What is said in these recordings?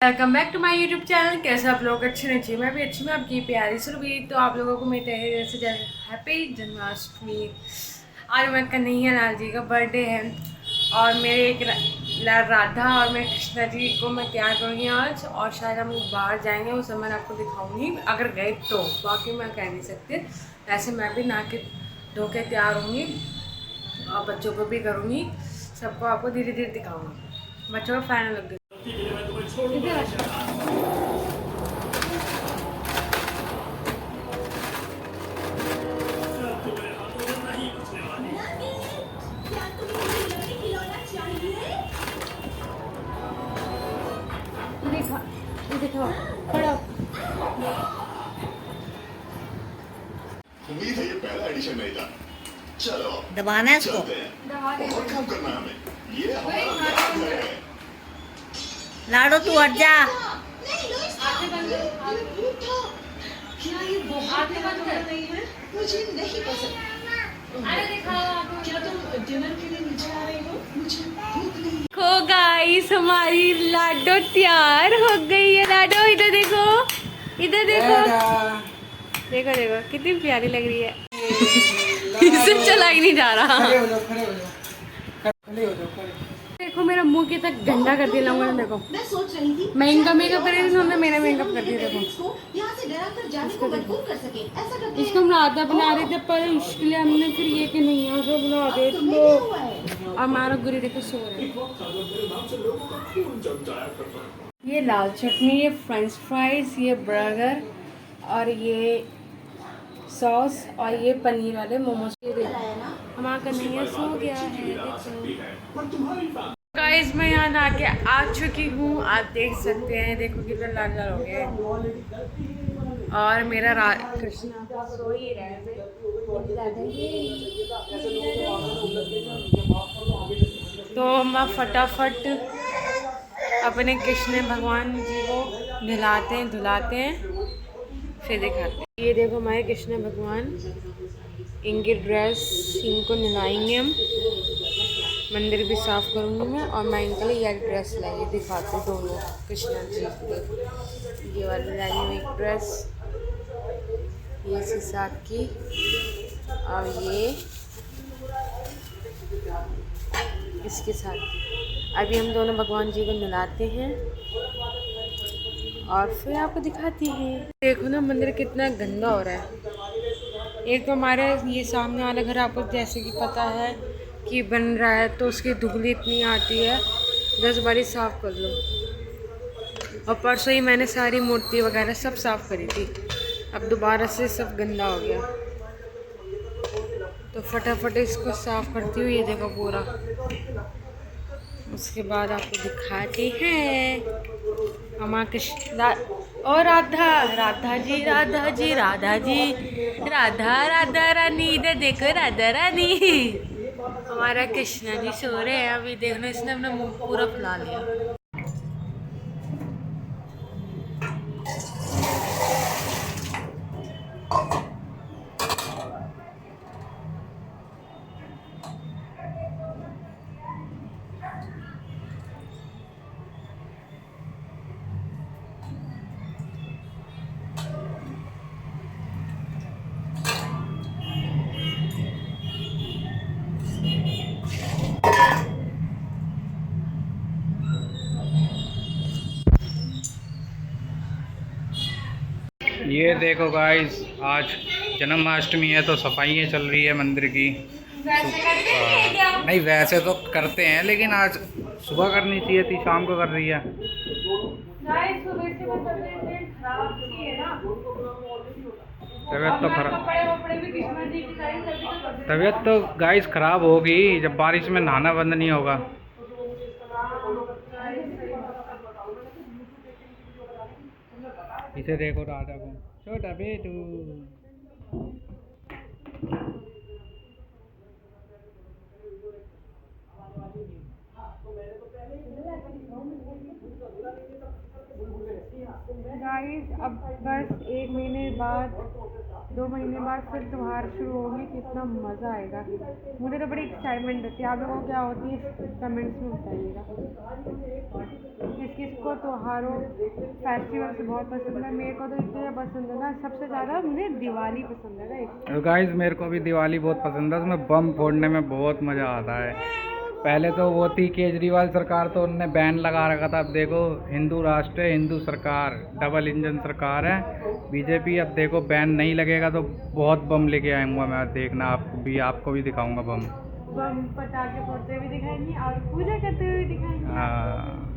Welcome back to my YouTube channel. कैसे आप लोग अच्छे हैं जी? मैं भी अच्छी हूँ। आपकी प्यारी सुरभि। तो आप लोगों को मेरे तहे से हैप्पी जन्माष्टमी। आज मैं कन्हैया लाल जी का बर्थडे है और मेरे एक राधा और मैं कृष्णा जी को मैं तैयार करूँगी आज, और शायद हम लोग बाहर जाएंगे, वो सब मैं आपको दिखाऊंगी अगर गए तो। बाकी मैं कह नहीं सकती। ऐसे मैं भी नहा के धो के तैयार होंगी और बच्चों को भी करूँगी, सबको आपको धीरे धीरे दिखाऊंगी। बच्चों का फाइनल लग गया। देखो खड़ा। उम्मीद है ये पहला एडिशन नहीं था। चलो दबाना है इसको। चलते हैं और काम करना है हमें। ये हमारा घर है। लाडो तू हट जा। क्या ये बहुत नहीं है? मुझे नहीं पसंद। क्या तुम डिनर के लिए नीचे आ रही हो? मुझे भूख नहीं। देखो गाइस, हमारी लाडो तैयार हो गई है। लाडो इधर देखो, इधर देखो, देखो देखो कितनी प्यारी लग रही है। इसे चला ही नहीं जा रहा। देखो मेरा मुंह कितना गंदा कर दिया लोगों ने। देखो मैं सोच रही थी मैं इनका मेकअप कर रही थी, उन्होंने मेरा मेकअप कर दिया। देखो इसको यहाँ से डरा कर जाने को मजबूर कर सके। ऐसा करते इसको हम राधा बना रहे थे, पर इसके लिए हमने फिर ये कि नहीं यहाँ से बना दे तो। हमारा गुरु देखो सो रहे हैं। ये लाल चटनी, ये फ्रेंच फ्राइज, ये बर्गर और ये सॉस और ये पनीर वाले मोमोज। ये देखो हमारा कन्हैया सो गया है। देखो गाइस, मैं यहाँ आके आ चुकी हूँ, आप देख सकते हैं। देखो कितना लाल लाल हो गया है। और मेरा कृष्णा सो ही रहा है। तो मैं फटाफट अपने कृष्ण भगवान जी को नहलाते हैं धुलाते हैं, फिर दिखाते हैं। ये देखो हमारे कृष्ण भगवान, इनकी ड्रेस, इनको नहलाएंगे हम। मंदिर भी साफ करूँगी मैं, और मैं इनके लिए यह ड्रेस लाई दिखाती हूँ दोनों कृष्णा जी के। ये वाली लाई हुई एक ड्रेस, ये इसके साथ की, और ये इसके साथ। अभी हम दोनों भगवान जी को नहलाते हैं और फिर आपको दिखाती हैं। देखो ना मंदिर कितना गंदा हो रहा है। एक तो हमारे ये सामने वाला घर आपको जैसे कि पता है कि बन रहा है, तो उसकी धुगली इतनी आती है, 10 बारी साफ़ कर लो। और परसों ही मैंने सारी मूर्ति वगैरह सब साफ़ करी थी, अब दोबारा से सब गंदा हो गया। तो फटाफट इसको साफ़ करती हूँ। ये देखो पूरा, उसके बाद आपको दिखाते हैं हमारा कृष्ण और राधा। राधा जी राधा जी राधा जी, राधा राधा रानी, इधर देखो राधा रानी। हमारा कृष्णा जी सो रहे हैं। अभी देखना, इसने अपना मुंह पूरा फुला लिया। ये देखो गाइस, आज जन्माष्टमी है तो सफाइयाँ चल रही है मंदिर की। नहीं वैसे तो करते हैं, लेकिन आज सुबह करनी चाहिए थी, शाम को कर रही है। तबीयत तो गाइस ख़राब होगी जब बारिश में नहाना बंद नहीं होगा। इसे देखो राजा को, छोटा बेटू। गाइस अब बस 1 महीने बाद 2 महीने बाद फिर त्योहार शुरू होंगे, कितना मज़ा आएगा। मुझे तो बड़ी एक्साइटमेंट होती है। आप लोगों को क्या होती है कमेंट्स में बताइएगा। किस किस को त्योहारों फेस्टिवल से बहुत पसंद है। मेरे को तो इतने पसंद है ना, सबसे ज़्यादा मुझे दिवाली पसंद है गाइस। तो गाइस मेरे को भी दिवाली बहुत पसंद है, उसमें बम फोड़ने में बहुत मज़ा आता है। पहले तो वो थी केजरीवाल सरकार, तो उनने बैन लगा रखा था। अब देखो हिंदू राष्ट्र है, हिंदू सरकार, डबल इंजन सरकार है बीजेपी। अब देखो बैन नहीं लगेगा तो बहुत बम लेके आऊँगा मैं, देखना आपको भी दिखाऊँगा बम पटाखे फोड़ते हुए दिखाएंगे और पूजा करते हुए दिखाएंगे। और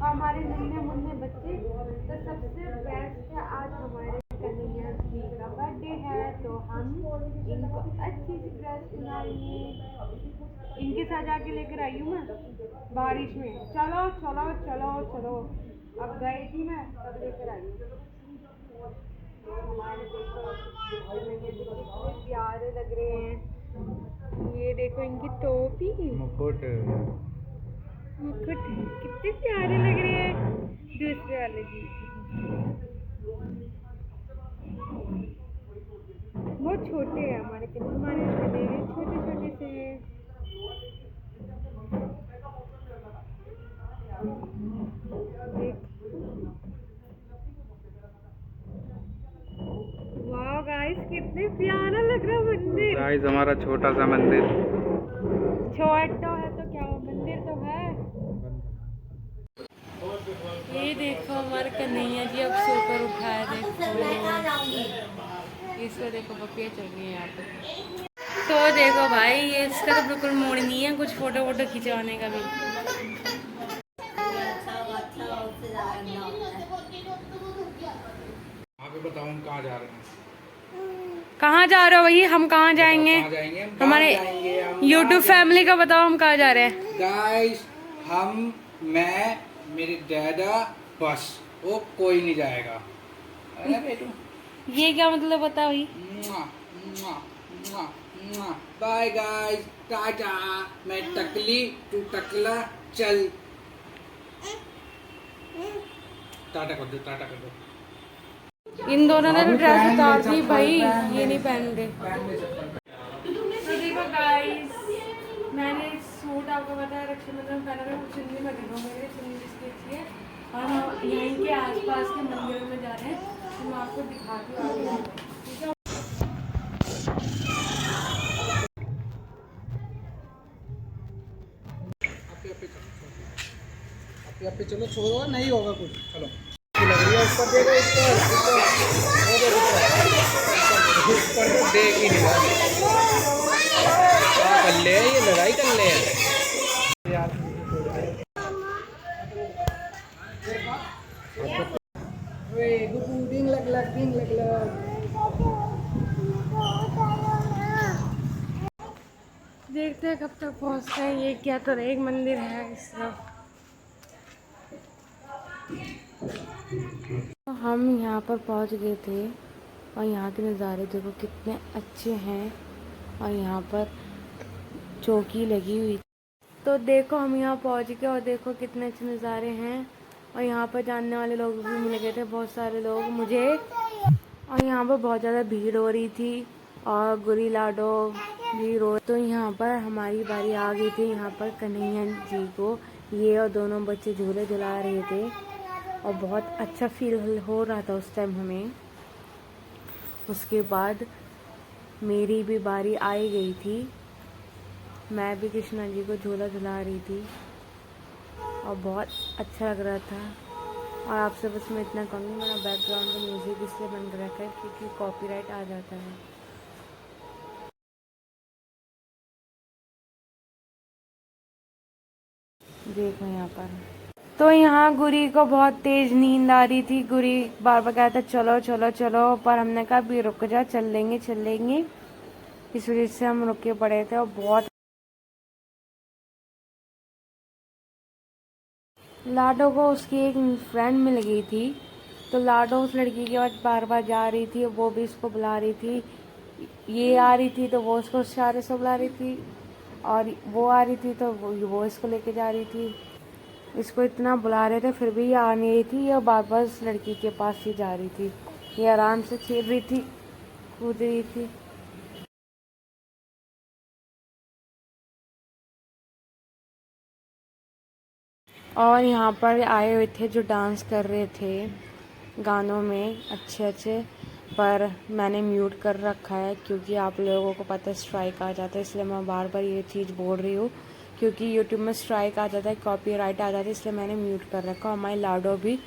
हमारे नन्हे मुन्ने बच्चे तो सबसे बेस्ट है। आज हमारे कन्हैया जी का बर्थडे है तो हम इनको अच्छी सी ड्रेस बनाएंगे। इनके सजा के लेकर आई हूँ मैं बारिश में। चलो चलो चलो चलो, अब गई थी मैं तब लेकर आई हूँ। हमारे देखो कितने प्यारे लग रहे हैं। ये देखो इनकी टोपी, मुकुट मुकुट कितने प्यारे लग रहे हैं। दूसरे वाले जी बहुत छोटे हैं हमारे छोटे छोटे से हैं। वाह गाइस कितने प्यारा लग रहा है मंदिर। गाइस हमारा छोटा सा मंदिर, छोटा है तो क्या हुआ, मंदिर तो है। ये देखो हमारे कन्हैया जी अब सोकर उठाए। देखो इसको देखो बपिया चल रही है यहाँ पे। तो देखो भाई ये इसका तो बिल्कुल मूड नहीं है कुछ फोटो वोटो खिंचवाने का भी। आप बताओ हम कहाँ जा रहे हैं? कहाँ जा रहे हो भाई? हम कहाँ जाएंगे? हमारे YouTube फैमिली का बताओ हम कहाँ जा रहे हैं। गाइस मैं मेरे डैडा बस, वो कोई नहीं जाएगा। अरे बेटू ये क्या मतलब बताओ भाई। Bye guys, tata. मैं टकली तू टकला, चल टाटा कर दो, टाटा कर दो। इन दोनों ने तो ड्रेस उतार दी भाई, ये नहीं पहन रहे। तो देखो गाइस मैंने सूट आपको बताया रक्षाबंधन पहना था, चुन्नी में देखो मेरी चुन्नी जिसकी अच्छी है। और हम यहीं के आसपास के मंदिरों में जा रहे हैं तो मैं आपको दिखाती हूँ आगे। ठीक है पे चलो, छोड़ो नहीं होगा कुछ। चलो लग रही है ऊपर, देखो ऊपर तो देख ही नहीं रहा। क्या कर ले, ये लड़ाई कर ले देखते हैं कब तक पहुँचते हैं। ये क्या तो एक मंदिर है इस तरफ। हम यहाँ पर पहुँच गए थे और यहाँ के नज़ारे देखो कितने अच्छे हैं। और यहाँ पर चौकी लगी हुई, तो देखो हम यहाँ पहुँच गए और देखो कितने अच्छे नज़ारे हैं। और यहाँ पर जानने वाले लोग भी मिल गए थे, बहुत सारे लोग मुझे। और यहाँ पर बहुत ज़्यादा भीड़ हो रही थी और गुरी लाडो भी रो। तो यहाँ पर हमारी बारी आ गई थी। यहाँ पर कन्हैया जी को ये और दोनों बच्चे झूले झुला रहे थे और बहुत अच्छा फील हो रहा था उस टाइम हमें। उसके बाद मेरी भी बारी आई गई थी, मैं भी कृष्णा जी को झूला झुला रही थी और बहुत अच्छा लग रहा था। और आपसे बस मैं इतना कहूँगी, मेरा बैकग्राउंड का म्यूज़िक इसलिए बंद रखा है क्योंकि कॉपीराइट आ जाता है। देखो यहाँ पर, तो यहाँ गुरी को बहुत तेज नींद आ रही थी। गुरी बार बार कहता चलो चलो चलो, पर हमने कहा भी रुक जा, चल लेंगे। इस वजह से हम रुके पड़े थे। और बहुत लाडो को उसकी एक फ्रेंड मिल गई थी, तो लाडो उस लड़की के बाद बार बार जा रही थी, वो भी इसको बुला रही थी। ये आ रही थी तो वो उसको इशारे से बुला रही थी, और वो आ रही थी तो वो इसको लेके जा रही थी। इसको इतना बुला रहे थे फिर भी ये आ नहीं रही थी, ये बार बार उस लड़की के पास ही जा रही थी। ये आराम से खेल रही थी, कूद रही थी। और यहाँ पर आए हुए थे जो डांस कर रहे थे गानों में अच्छे अच्छे, पर मैंने म्यूट कर रखा है क्योंकि आप लोगों को पता है स्ट्राइक आ जाता है, इसलिए मैं बार बार ये चीज़ बोल रही हूँ क्योंकि यूट्यूब में स्ट्राइक आ जाता है, कॉपीराइट आ जाता है, इसलिए मैंने म्यूट कर रखा। हमारी लाडो भी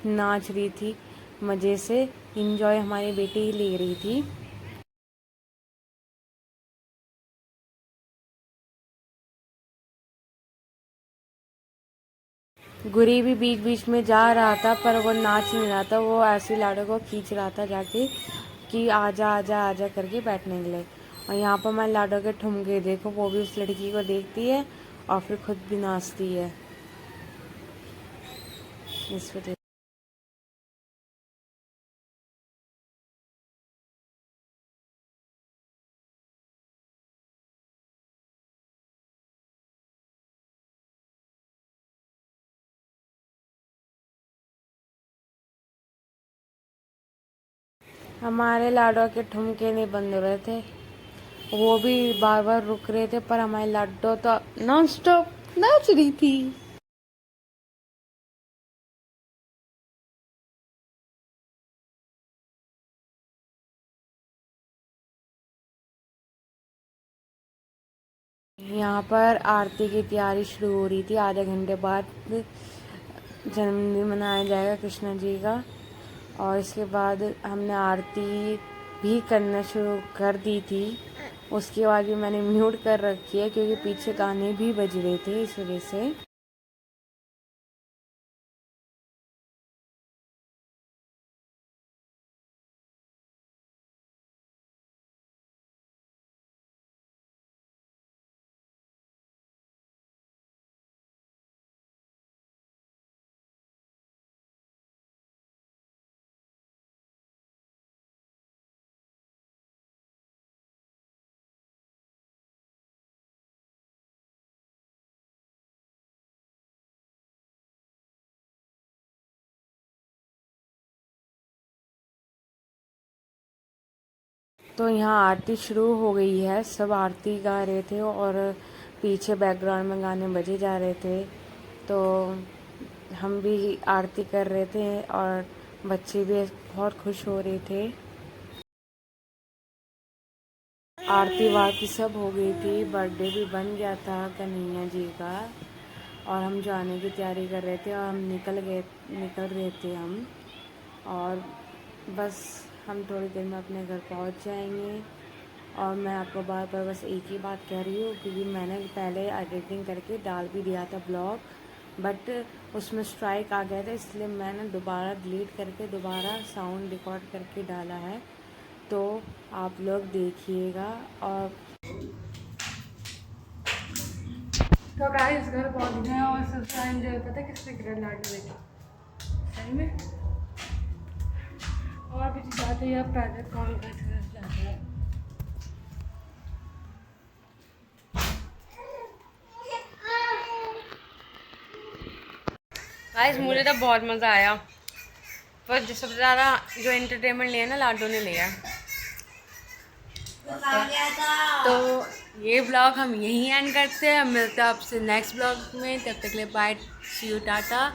नाच रही थी मज़े से, इंजॉय हमारी बेटी ही ले रही थी। गुरी भी बीच बीच में जा रहा था पर वो नाच नहीं रहा था, वो ऐसी लाडो को खींच रहा था जाके कि आजा आजा आजा करके बैठने के लिए। और यहाँ पर मैं लाडो के ठुमके देखो, वो भी उस लड़की को देखती है और फिर खुद भी नाचती है इस वजह। हमारे लाडो के ठुमके नहीं बंद हो रहे थे, वो भी बार बार रुक रहे थे, पर हमारी लाडो तो नॉन स्टॉप नाच रही थी। यहाँ पर आरती की तैयारी शुरू हो रही थी। आधे घंटे बाद जन्मदिन मनाया जाएगा कृष्ण जी का, और इसके बाद हमने आरती भी करना शुरू कर दी थी। उसके बाद भी मैंने म्यूट कर रखी है क्योंकि पीछे गाने भी बज रहे थे इस वजह से। तो यहाँ आरती शुरू हो गई है, सब आरती गा रहे थे और पीछे बैकग्राउंड में गाने बजे जा रहे थे, तो हम भी आरती कर रहे थे और बच्चे भी बहुत खुश हो रहे थे। आरती वारती सब हो गई थी, बर्थडे भी बन गया था कन्हैया जी का, और हम जाने की तैयारी कर रहे थे और हम निकल रहे थे हम, और बस हम थोड़ी देर में अपने घर पहुंच जाएंगे। और मैं आपको बार बार बस एक ही बात कह रही हूँ क्योंकि मैंने पहले एडिटिंग करके डाल भी दिया था ब्लॉग, बट उसमें स्ट्राइक आ गया था, इसलिए मैंने दोबारा डिलीट करके दोबारा साउंड रिकॉर्ड करके डाला है, तो आप लोग देखिएगा। और तो गाइस घर पहुंच गए और सबसे एंजॉय पता है किसने करा लाडू देखा सही में, और भी जाते हैं पहले कॉल करते जाता है। गाइस मुझे तो बहुत मज़ा आया, पर जो सबसे ज़्यादा जो एंटरटेनमेंट लिया ना लाडो ने लिया। तो ये ब्लॉग हम यहीं एंड करते हैं, मिलते हैं आपसे नेक्स्ट ब्लॉग में, तब तक के लिए बाय, सी यू, टाटा।